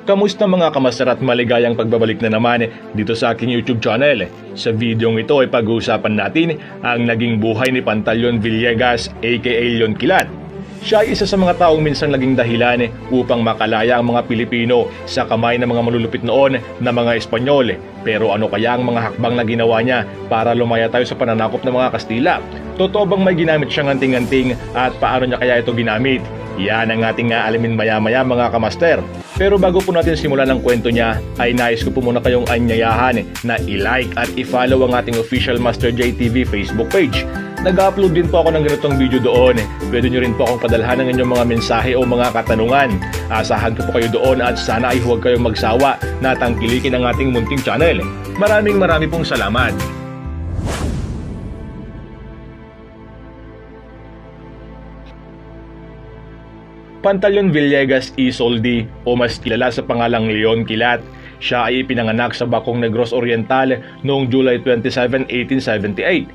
Kamusta mga kamaster at maligayang pagbabalik na naman dito sa aking YouTube channel. Sa videong ito ay pag-uusapan natin ang naging buhay ni Pantaleon Villegas aka Leon Kilat. Siya ay isa sa mga taong minsan naging dahilan upang makalaya ang mga Pilipino sa kamay ng mga malulupit noon na mga Espanyol. Pero ano kaya ang mga hakbang na ginawa niya para lumaya tayo sa pananakop ng mga Kastila? Totoo bang may ginamit siyang anting-anting at paano niya kaya ito ginamit? Yan ang ating aalamin maya-maya mga kamaster. Pero bago po natin simulan ang kwento niya, ay nais ko po muna kayong anyayahan na i-like at i-follow ang ating official Master J TV Facebook page. Nag-upload din po ako ng ganitong video doon. Pwede nyo rin po akong padalhan ng inyong mga mensahe o mga katanungan. Asahan ko po kayo doon at sana ay huwag kayong magsawa na tangkilikin ang ating munting channel. Maraming pong salamat. Pantaleon Villegas Isoldi o mas kilala sa pangalang Leon Kilat. Siya ay ipinanganak sa Bacong Negros Oriental noong July 27, 1878.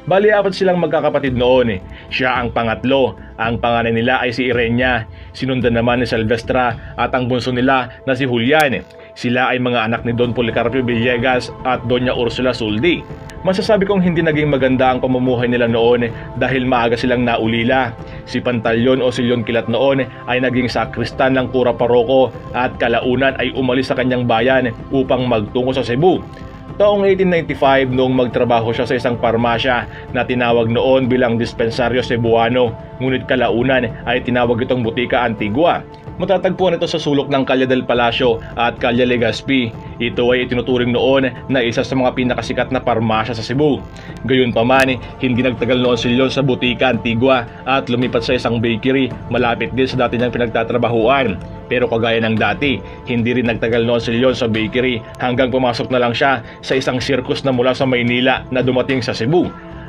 Bali, 4 silang magkakapatid noon. Siya ang pangatlo. Ang panganay nila ay si Irenia, sinundan naman ni Silvestra at ang bunso nila na si Julian. Sila ay mga anak ni Don Policarpio Villegas at Doña Ursula Soldi. Masasabi kong hindi naging maganda ang pamumuhay nila noon dahil maaga silang naulila. Si Pantaleon o si Leon Kilat noon ay naging sakristan ng Cura Parroco at kalaunan ay umalis sa kanyang bayan upang magtungo sa Cebu. Taong 1895 noong magtrabaho siya sa isang parmasya na tinawag noon bilang Dispensaryo Cebuano, ngunit kalaunan ay tinawag itong Butika Antigua. Matatagpuan ito sa sulok ng Calle del Palacio at Calle Legazpi. Ito ay itinuturing noon na isa sa mga pinakasikat na parmasya sa Cebu. Gayunpaman, hindi nagtagal noon si Leon sa Butika Antigua at lumipat sa isang bakery malapit din sa dati niyang pinagtatrabahuan. Pero kagaya ng dati, hindi rin nagtagal noon si Leon sa bakery hanggang pumasok na lang siya sa isang sirkus na mula sa Maynila na dumating sa Cebu.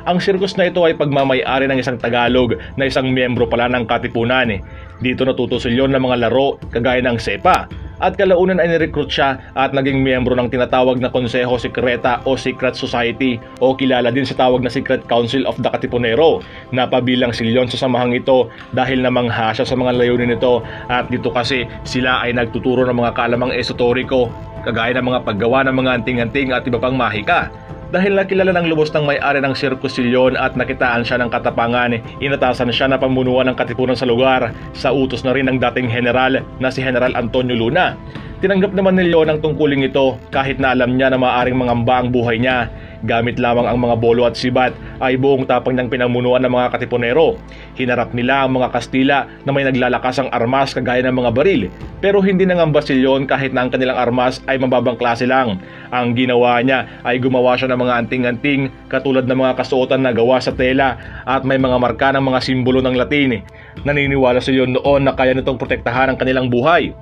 Ang sirkus na ito ay pagmamay-ari ng isang Tagalog na isang miyembro pala ng Katipunan. Dito natuto si Leon ng mga laro kagaya ng sepa. At kalaunan ay nirecruit siya at naging miyembro ng tinatawag na Konseho Sekreta o Secret Society o kilala din sa tawag na Secret Council of the Katipunero. Napabilang si Leon sa samahang ito dahil namangha siya sa mga layunin nito at dito kasi sila ay nagtuturo ng mga kaalamang esoteriko kagaya ng mga paggawa ng mga anting-anting at iba pang mahika. Dahil nakilala ng lubos ng may-ari ng sirkus si Leon at nakitaan siya ng katapangan, inatasan siya na pamunuan ng katipunan sa lugar sa utos na rin ng dating general na si General Antonio Luna. Tinanggap naman ni Leon ang tungkuling ito kahit na alam niya na maaaring mangamba ang buhay niya. Gamit lamang ang mga bolo at sibat ay buong tapang niyang pinamunuan ng mga katipunero. Hinarap nila ang mga Kastila na may naglalakasang armas kagaya ng mga baril. Pero hindi nangamba si Leon kahit na ang kanilang armas ay mababang klase lang. Ang ginawa niya ay gumawa siya ng mga anting-anting katulad ng mga kasuotan na gawa sa tela at may mga marka ng mga simbolo ng Latin. Naniniwala si Leon noon na kaya nitong protektahan ang kanilang buhay.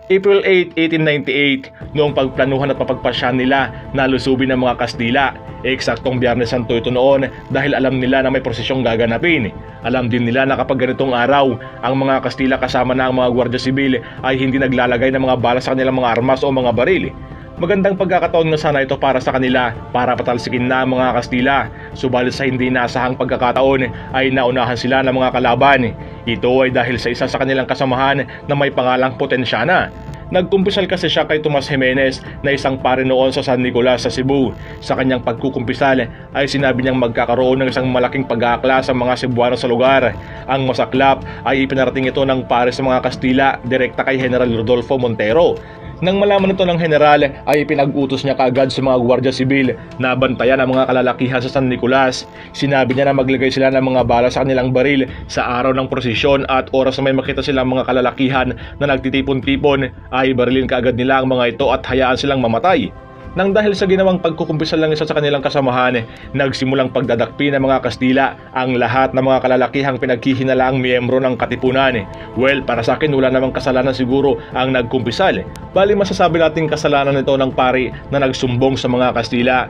April 8, 1898, noong pagplanuhan at papagpasyan nila na lusubin ng mga Kastila. Eksaktong Biyernes Santo ito noon dahil alam nila na may prosesyong gaganapin. Alam din nila na kapag ganitong araw, ang mga Kastila kasama na ang mga Gwardiya Sibil ay hindi naglalagay ng mga bala sa kanilang mga armas o mga baril. Magandang pagkakataon na sana ito para sa kanila para patalsikin na ang mga Kastila. Subalit sa hindi inaasahang pagkakataon ay naunahan sila ng mga kalaban. Ito ay dahil sa isa sa kanilang kasamahan na may pangalang Potensyana. Nagkumpisal kasi siya kay Tomas Jimenez na isang pare noon sa San Nicolas sa Cebu. Sa kanyang pagkukumpisal ay sinabi niyang magkakaroon ng isang malaking pag-aakla sa mga Cebuano sa lugar. Ang masaklap ay ipinarating ito ng pare sa mga Kastila direkta kay General Rodolfo Montero. Nang malaman ito ng general ay pinag-utos niya kaagad sa mga Gwardiya Sibil na bantayan ang mga kalalakihan sa San Nicolas. Sinabi niya na maglagay sila ng mga bala sa kanilang baril sa araw ng prosesyon at oras na may makita silang mga kalalakihan na nagtitipon-tipon ay barilin kaagad nila ang mga ito at hayaan silang mamatay. Nang dahil sa ginawang pagkukumpisal ng isa sa kanilang kasamahan, nagsimulang pagdadakpi ng mga Kastila ang lahat ng mga kalalakihang pinaghihinalaang miyembro ng Katipunan. Well, para sa akin wala namang kasalanan siguro ang nagkumpisal. Bali masasabi nating kasalanan nito ng pari na nagsumbong sa mga Kastila.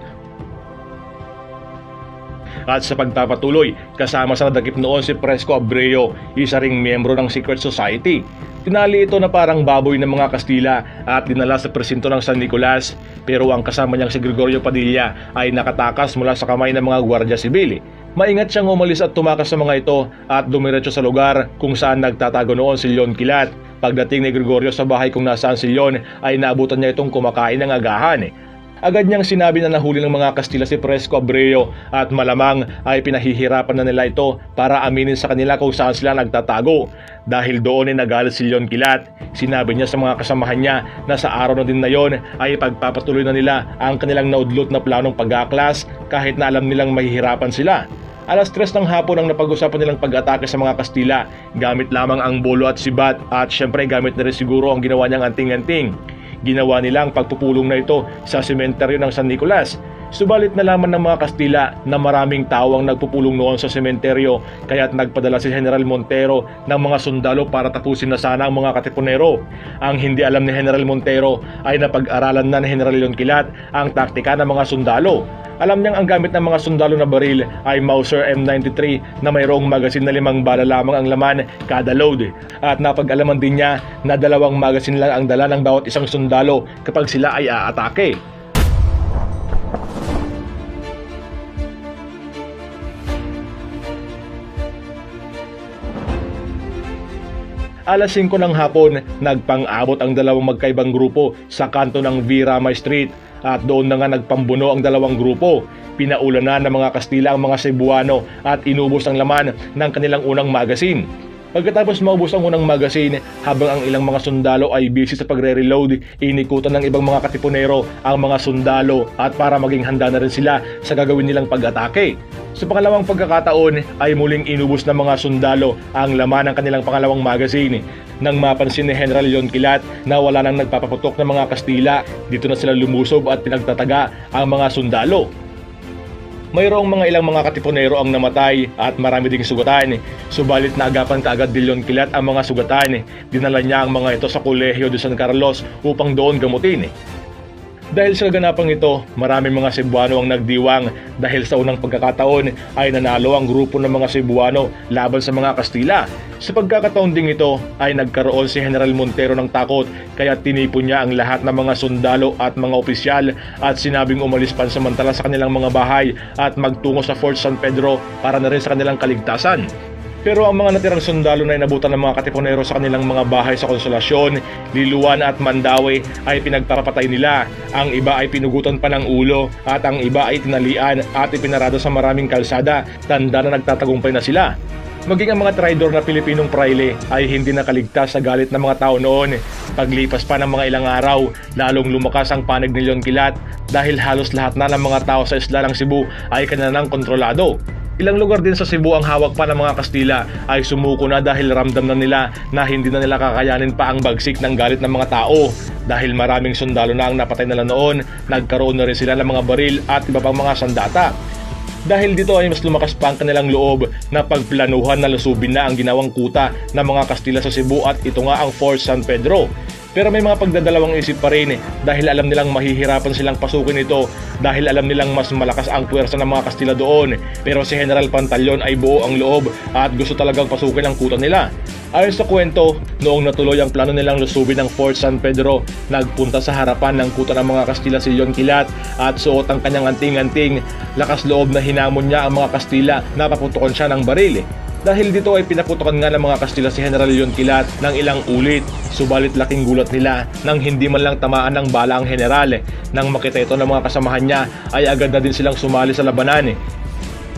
At sa pagpapatuloy, kasama sa nadakip noon si Presco Abreu, isa ring miyembro ng Secret Society. Tinali ito na parang baboy ng mga Kastila at dinala sa presinto ng San Nicolas, pero ang kasama niyang si Gregorio Padilla ay nakatakas mula sa kamay ng mga Gwardiya Sibil. Maingat siyang umalis at tumakas sa mga ito at dumiretso sa lugar kung saan nagtatago noon si Leon Kilat. Pagdating ni Gregorio sa bahay kung nasaan si Leon ay naabutan niya itong kumakain ng agahan. Agad niyang sinabi na nahuli ng mga Kastila si Fresco Abreu at malamang ay pinahihirapan na nila ito para aminin sa kanila kung saan sila nagtatago. Dahil doon ay nagalit si Leon Quilat. Sinabi niya sa mga kasamahan niya na sa araw na din na yon ay pagpapatuloy na nila ang kanilang naudlot na planong pag-aaklas kahit na alam nilang mahihirapan sila. Alas 3 ng hapon ang napag-usapan nilang pag-atake sa mga Kastila gamit lamang ang bolo at sibat at syempre gamit na rin siguro ang ginawa niyang anting-anting. Ginawa nila ang pagpupulong na ito sa sementeryo ng San Nicolas. Subalit nalaman ng mga Kastila na maraming tao ang nagpupulong noon sa sementeryo kaya't nagpadala si General Montero ng mga sundalo para tapusin na sana ang mga katipunero. Ang hindi alam ni General Montero ay napag-aralan na ni General Leon Quilat ang taktika ng mga sundalo. Alam niyang ang gamit ng mga sundalo na baril ay Mauser M93 na mayroong magasin na 5 bala lamang ang laman kada load. At napag-alaman din niya na 2 magasin lang ang dala ng bawat isang sundalo kapag sila ay aatake. Alas 5 ng hapon, nagpang-abot ang 2 magkaibang grupo sa kanto ng V. Ramay Street at doon na nga nagpambuno ang 2 grupo. Pinaulan na ng mga Kastila ang mga Cebuano at inubos ang laman ng kanilang unang magasin. Pagkatapos maubos ang unang magasin, habang ang ilang mga sundalo ay busy sa pagre-reload, inikutan ng ibang mga katipunero ang mga sundalo at para maging handa na rin sila sa gagawin nilang pag-atake. Sa pangalawang pagkakataon ay muling inubos ng mga sundalo ang laman ng kanilang pangalawang magasin. Nang mapansin ni General Leon Quilat na wala nang nagpapaputok ng mga Kastila, dito na sila lumusob at pinagtataga ang mga sundalo. Mayroong mga ilang mga katipunero ang namatay at marami ding sugatan. Subalit naagapan kaagad ni Leon Quilat ang mga sugatan. Dinala niya ang mga ito sa Colegio de San Carlos upang doon gamutin. Dahil sa ganapang ito, maraming mga Cebuano ang nagdiwang dahil sa unang pagkakataon ay nanalo ang grupo ng mga Cebuano laban sa mga Kastila. Sa pagkakataon ding ito ay nagkaroon si General Montero ng takot kaya tinipon niya ang lahat ng mga sundalo at mga opisyal at sinabing umalis pansamantala sa kanilang mga bahay at magtungo sa Fort San Pedro para na rin sa kanilang kaligtasan. Pero ang mga natirang sundalo na inabutan ng mga katipunero sa kanilang mga bahay sa Konsolasyon, Liluan at Mandaue ay pinagpapatay nila. Ang iba ay pinugutan pa ng ulo at ang iba ay tinalian at ipinarado sa maraming kalsada, tanda na nagtatagumpay na sila. Maging ang mga traidor na Pilipinong praile ay hindi nakaligtas sa galit ng mga tao noon. Paglipas pa ng mga ilang araw, lalong lumakas ang panig ni Leon Quilat dahil halos lahat na ng mga tao sa isla ng Cebu ay kanya nang kontrolado. Ilang lugar din sa Cebu ang hawak pa ng mga Kastila ay sumuko na dahil ramdam na nila na hindi na nila kakayanin pa ang bagsik ng galit ng mga tao. Dahil maraming sundalo na ang napatay nila noon, nagkaroon na rin sila ng mga baril at iba pang mga sandata. Dahil dito ay mas lumakas pa ang kanilang loob na pagplanuhan na lusubin na ang ginawang kuta ng mga Kastila sa Cebu at ito nga ang Fort San Pedro. Pero may mga pagdadalawang isip pa rin dahil alam nilang mahihirapan silang pasukin ito dahil alam nilang mas malakas ang puwersa ng mga Kastila doon. Pero si General Pantaleon ay buo ang loob at gusto talagang pasukin ang kuta nila. Ayon sa kwento, noong natuloy ang plano nilang lusubin ng Fort San Pedro, nagpunta sa harapan ng kuta ng mga Kastila si Leon Quilat at suot ang kanyang anting-anting. Lakas loob na hinamon niya ang mga Kastila na paputukan siya ng baril. Dahil dito ay pinaputukan nga ng mga Kastila si General Leon Quilat ng ilang ulit. Subalit laking gulat nila nang hindi man lang tamaan ng bala ang general. Nang makita ito ng mga kasamahan niya ay agad na din silang sumali sa labanan.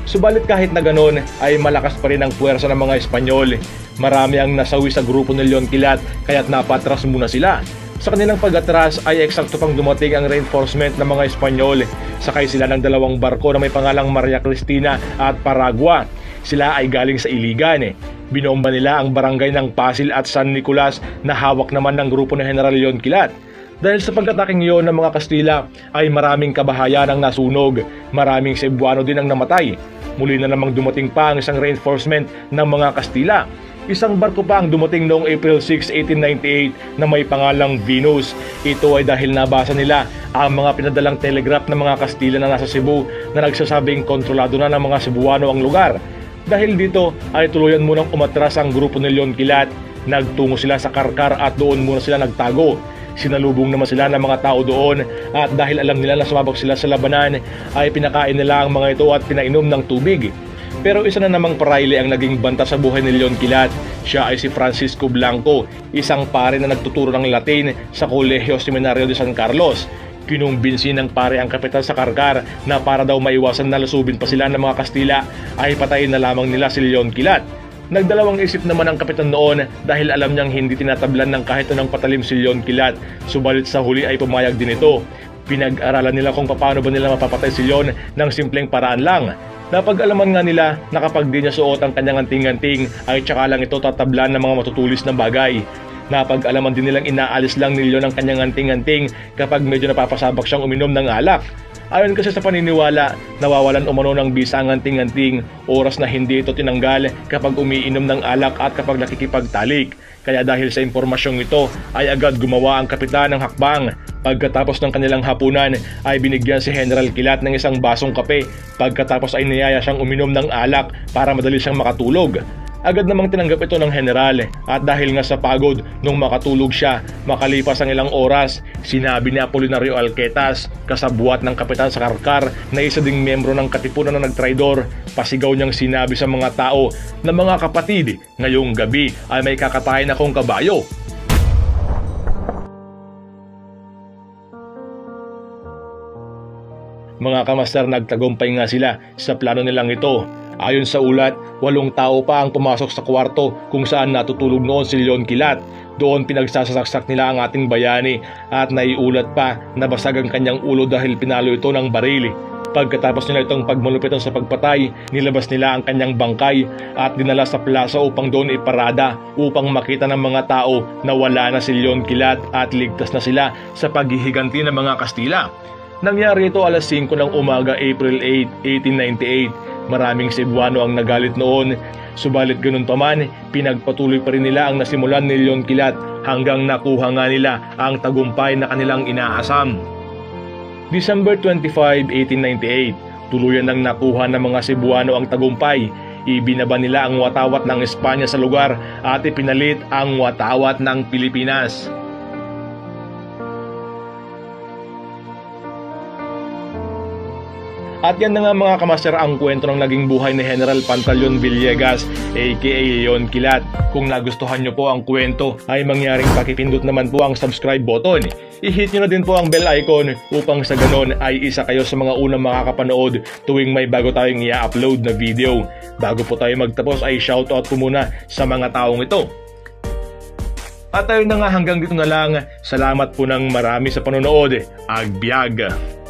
Subalit kahit na ganoon ay malakas pa rin ang puwersa ng mga Espanyol. Marami ang nasawi sa grupo ni Leon Quilat kaya't napatras muna sila. Sa kanilang pag-atras ay eksakto pang dumating ang reinforcement ng mga Espanyol. Sakay sila ng 2 barko na may pangalang Maria Cristina at Paragua. Sila ay galing sa Iligan. Binomba nila ang barangay ng Pasil at San Nicolas na hawak naman ng grupo ni General Leon Quilat. Dahil sa pagkataking iyon ng mga Kastila ay maraming kabahayan ang nasunog, maraming Cebuano din ang namatay. Muli na namang dumating pa ang isang reinforcement ng mga Kastila. Isang barko pa ang dumating noong April 6, 1898 na may pangalang Venus. Ito ay dahil nabasa nila ang mga pinadalang telegraph ng mga Kastila na nasa Cebu na nagsasabing kontrolado na ng mga Cebuano ang lugar. Dahil dito ay tuluyan munang umatras ang grupo ni Leon Quilat. Nagtungo sila sa Karkar at doon muna sila nagtago. Sinalubong naman sila ng mga tao doon at dahil alam nila na sumabak sila sa labanan ay pinakain nila ang mga ito at pinainom ng tubig. Pero isa na namang parayle ang naging banta sa buhay ni Leon Quilat. Siya ay si Francisco Blanco, isang pare na nagtuturo ng Latin sa Kolehiyo Seminario de San Carlos. Kinumbinsi ng pare ang kapitan sa Karkar na para daw maiwasan na lusubin pa sila ng mga Kastila ay patayin na lamang nila si Leon Quilat. Nagdalawang isip naman ang kapitan noon dahil alam niyang hindi tinatablan ng kahit anong patalim si Leon Quilat, subalit sa huli ay pumayag din ito. Pinag-aralan nila kung paano ba nila mapapatay si Leon ng simpleng paraan lang. Napag-alaman nga nila na kapag di niya suot ang kanyang anting-anting ay tsaka lang ito tatablan ng mga matutulis na bagay. Napag-alaman din nilang inaalis lang ni Leon ang kanyang anting-anting kapag medyo napapasabak siyang uminom ng alak. Ayon kasi sa paniniwala, nawawalan umano ng bisa ang anting-anting, oras na hindi ito tinanggal kapag umiinom ng alak at kapag nakikipagtalik. Kaya dahil sa impormasyong ito ay agad gumawa ang kapitan ng hakbang. Pagkatapos ng kanilang hapunan ay binigyan si General Quilat ng isang basong kape. Pagkatapos ay niyaya siyang uminom ng alak para madali siyang makatulog. Agad namang tinanggap ito ng general at dahil nga sa pagod nung makatulog siya, makalipas ang ilang oras, sinabi ni Apolinario Alquetas, kasabwat ng kapitan sa Karkar na isa ding miyembro ng katipunan na nagtraidor, pasigaw niyang sinabi sa mga tao na mga kapatid, ngayong gabi ay may kakatayin akong kabayo. Mga kamaster, nagtagumpay nga sila sa plano nilang ito. Ayon sa ulat, 8 tao pa ang pumasok sa kwarto kung saan natutulog noon si Leon Quilat. Doon pinagsasaksak nila ang ating bayani at naiulat pa na basag ang kanyang ulo dahil pinalo ito ng baril. Pagkatapos nila itong pagmalupitan sa pagpatay, nilabas nila ang kanyang bangkay at dinala sa plaza upang doon iparada upang makita ng mga tao na wala na si Leon Quilat at ligtas na sila sa paghihiganti ng mga Kastila. Nangyari ito alas 5 ng umaga, April 8, 1898. Maraming Cebuano ang nagalit noon, subalit ganun pa man, pinagpatuloy pa rin nila ang nasimulan ni Leon Quilat hanggang nakuha nga nila ang tagumpay na kanilang inaasam. December 25, 1898, tuluyan nang nakuha ng mga Cebuano ang tagumpay. Ibinaba nila ang watawat ng Espanya sa lugar at ipinalit ang watawat ng Pilipinas. At yan na nga mga kamaster ang kwento ng naging buhay ni General Pantaleon Villegas aka Leon Quilat. Kung nagustuhan nyo po ang kwento ay mangyaring pakipindot naman po ang subscribe button. I-hit nyo na din po ang bell icon upang sa ganon ay isa kayo sa mga unang makakapanood tuwing may bago tayong i-upload na video. Bago po tayo magtapos ay shoutout po muna sa mga taong ito. At ayun na nga, hanggang dito na lang. Salamat po ng marami sa panonood. Agbyag!